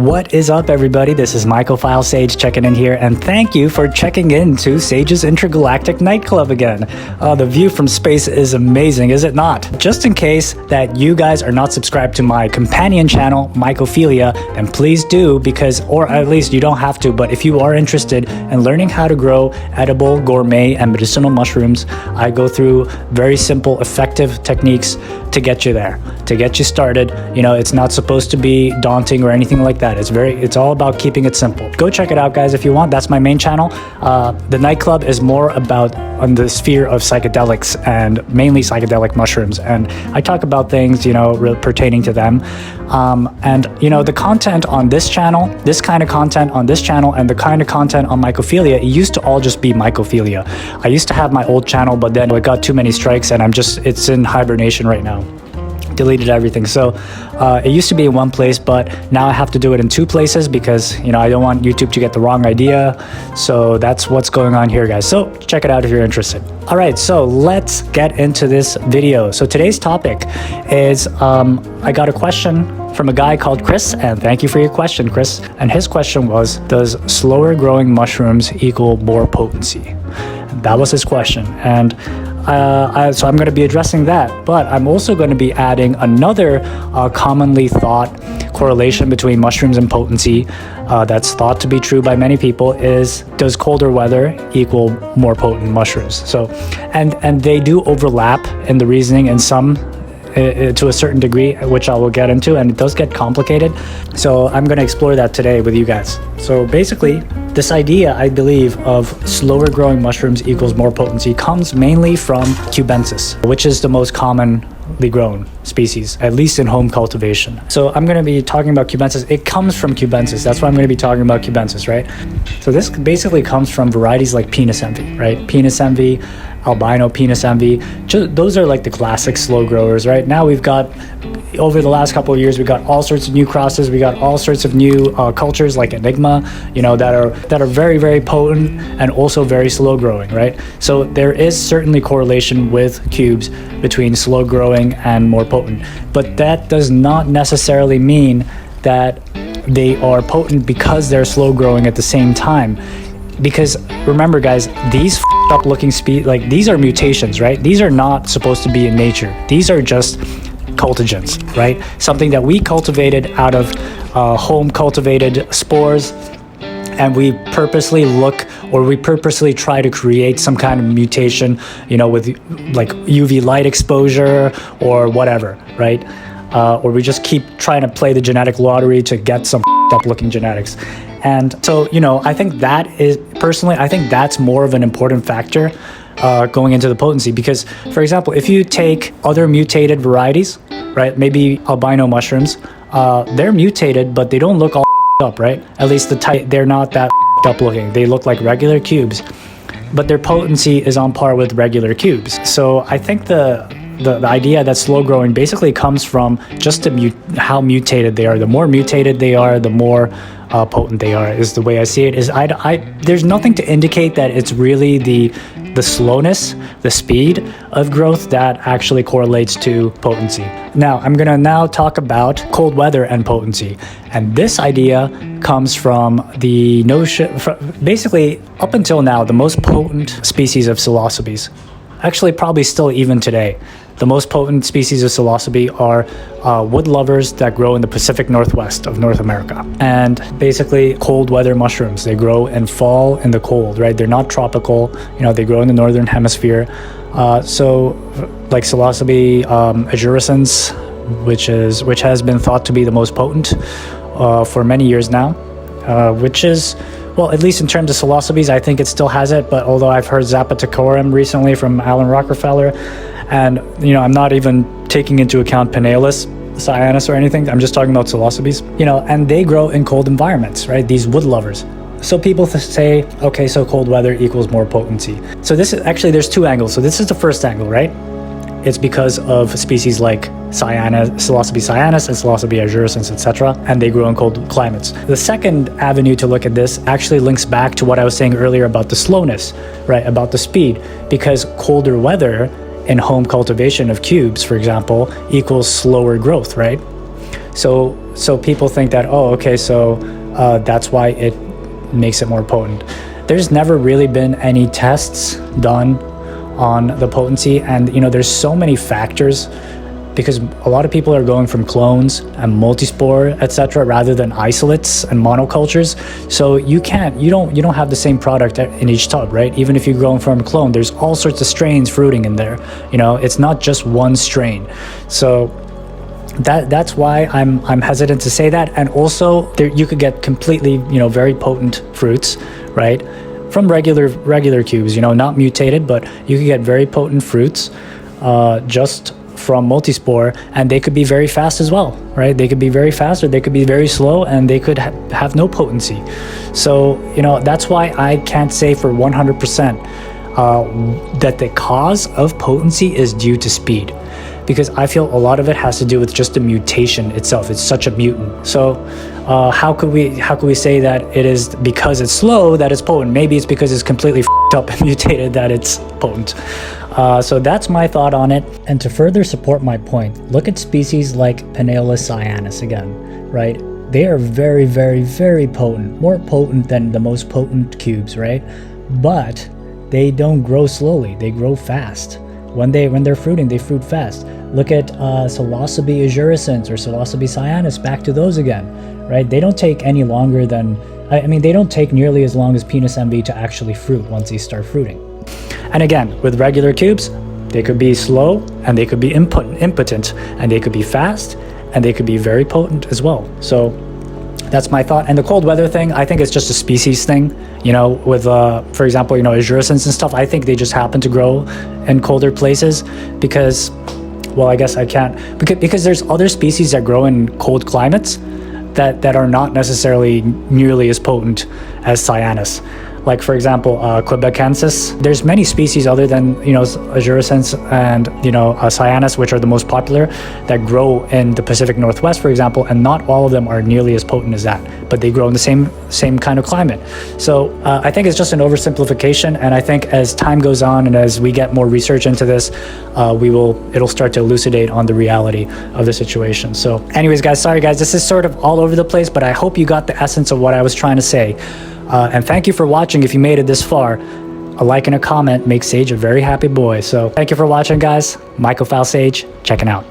What is up, everybody? This is Mycophile Sage checking in here, and thank you for checking in to Sage's Intergalactic Nightclub again. The view from space is amazing, is it not? Just in case that you guys are not subscribed to my companion channel, Mycophilia, then please do, because, or at least you don't have to, but if you are interested in learning how to grow edible, gourmet, and medicinal mushrooms, I go through very simple, effective techniques to get you there, to get you started. You know, it's not supposed to be daunting or anything like that. It's all about keeping it simple. Go check it out, guys, if you want. That's my main channel. The nightclub is more about on the sphere of psychedelics and mainly psychedelic mushrooms, and I talk about things, you know, pertaining to them. And you know, the content on this channel, this kind of content on this channel, and the kind of content on Mycophilia, it used to all just be Mycophilia. I used to have my old channel, but then it got too many strikes, and it's in hibernation right now. Deleted everything. So it used to be in one place, but now I have to do it in two places because, you know, I don't want YouTube to get the wrong idea. So that's what's going on here, guys. So check it out if you're interested. All right, so let's get into this video. So today's topic is I got a question from a guy called Chris, and thank you for your question, Chris. And his question was, does slower growing mushrooms equal more potency? That was his question. And so I'm going to be addressing that, but I'm also going to be adding another commonly thought correlation between mushrooms and potency that's thought to be true by many people is, does colder weather equal more potent mushrooms? So, and they do overlap in the reasoning in some to a certain degree, which I will get into, and it does get complicated. So I'm going to explore that today with you guys. So basically, this idea, I believe, of slower growing mushrooms equals more potency comes mainly from cubensis, which is the most commonly grown species, at least in home cultivation. So I'm going to be talking about cubensis. It comes from cubensis. That's why I'm going to be talking about cubensis, right? So this basically comes from varieties like penis envy, right? Penis envy, albino penis envy. Those are like the classic slow growers, right? Now we've got, over the last couple of years, we got all sorts of new crosses. We got all sorts of new cultures like Enigma, you know, that are very, very potent and also very slow growing, right? So there is certainly correlation with cubes between slow growing and more potent, but that does not necessarily mean that they are potent because they're slow growing at the same time. Because remember, guys, these up looking these are mutations, right? These are not supposed to be in nature. These are just cultigens, right? Something that we cultivated out of home cultivated spores, and we purposely try to create some kind of mutation, you know, with like UV light exposure or whatever, right? Or we just keep trying to play the genetic lottery to get some up looking genetics. And so, you know, I think that is, personally, I think that's more of an important factor going into the potency, because, for example, if you take other mutated varieties, right, maybe albino mushrooms, they're mutated, but they don't look all up, right? At least the type, they're not that up looking. They look like regular cubes, but their potency is on par with regular cubes. So I think the idea that slow growing basically comes from just how mutated they are. The more mutated they are, the more potent they are, is the way I see it. Is there's nothing to indicate that it's really the slowness, the speed of growth that actually correlates to potency. Now, I'm going to talk about cold weather and potency. And this idea comes from the notion, basically, up until now, the most potent species of psilocybes, actually probably still even today, the most potent species of psilocybe are wood lovers that grow in the Pacific Northwest of North America. And basically cold weather mushrooms, they grow and fall in the cold, right? They're not tropical, you know, they grow in the Northern Hemisphere. So like psilocybe ajurescens, which has been thought to be the most potent for many years now, which is, well, at least in terms of psilocybes, I think it still has it. But although I've heard Zapaticorum recently from Alan Rockefeller, and, you know, I'm not even taking into account Pinnalis, Cyanus, or anything. I'm just talking about psilocybes, you know, and they grow in cold environments, right? These wood lovers. So people say, okay, so cold weather equals more potency. So this is actually, there's two angles. So this is the first angle, right? It's because of species like Psilocybe cyanus and Psilocybe ajurescens, etc., and they grow in cold climates. The second avenue to look at this actually links back to what I was saying earlier about the slowness, right? About the speed, because colder weather in home cultivation of cubes, for example, equals slower growth, right? So people think that, oh, okay, so that's why it makes it more potent. There's never really been any tests done on the potency, and you know, there's so many factors, because a lot of people are going from clones and multispore, etc., rather than isolates and monocultures. So you don't have the same product in each tub, right? Even if you're growing from a clone, there's all sorts of strains fruiting in there. You know, it's not just one strain. So that's why I'm hesitant to say that. And also, you could get completely, you know, very potent fruits, right, from regular cubes. You know, not mutated, but you could get very potent fruits just from multispore, and they could be very fast as well, right? They could be very fast, or they could be very slow, and they could have no potency. So, you know, that's why I can't say for 100% that the cause of potency is due to speed, because I feel a lot of it has to do with just the mutation itself. It's such a mutant. So how could we say that it is because it's slow that it's potent? Maybe it's because it's completely f***ed up and mutated that it's potent. So that's my thought on it. And to further support my point, look at species like Penaeolus cyanus again, right? They are very, very, very potent, more potent than the most potent cubes, right? But they don't grow slowly, they grow fast. When they're fruiting, they fruit fast. Look at Psilocybe azurescens or Psilocybe cyanus, back to those again, right? They don't take any longer than, I mean, they don't take nearly as long as Penis envy to actually fruit once they start fruiting. And again, with regular cubes, they could be slow, and they could be impotent, and they could be fast, and they could be very potent as well. So that's my thought. And the cold weather thing, I think it's just a species thing. You know, with, for example, you know, azurescens and stuff, I think they just happen to grow in colder places because, well, I guess I can't, because there's other species that grow in cold climates that are not necessarily nearly as potent as cyanus. Like, for example, Quebecensis. There's many species other than, you know, azurescens and, you know, cyanus, which are the most popular, that grow in the Pacific Northwest, for example, and not all of them are nearly as potent as that, but they grow in the same kind of climate. So I think it's just an oversimplification, and I think as time goes on and as we get more research into this, it'll start to elucidate on the reality of the situation. So anyways, guys, sorry guys, this is sort of all over the place, but I hope you got the essence of what I was trying to say. And thank you for watching. If you made it this far, a like and a comment makes Sage a very happy boy. So thank you for watching, guys. Mycophile Sage, checking out.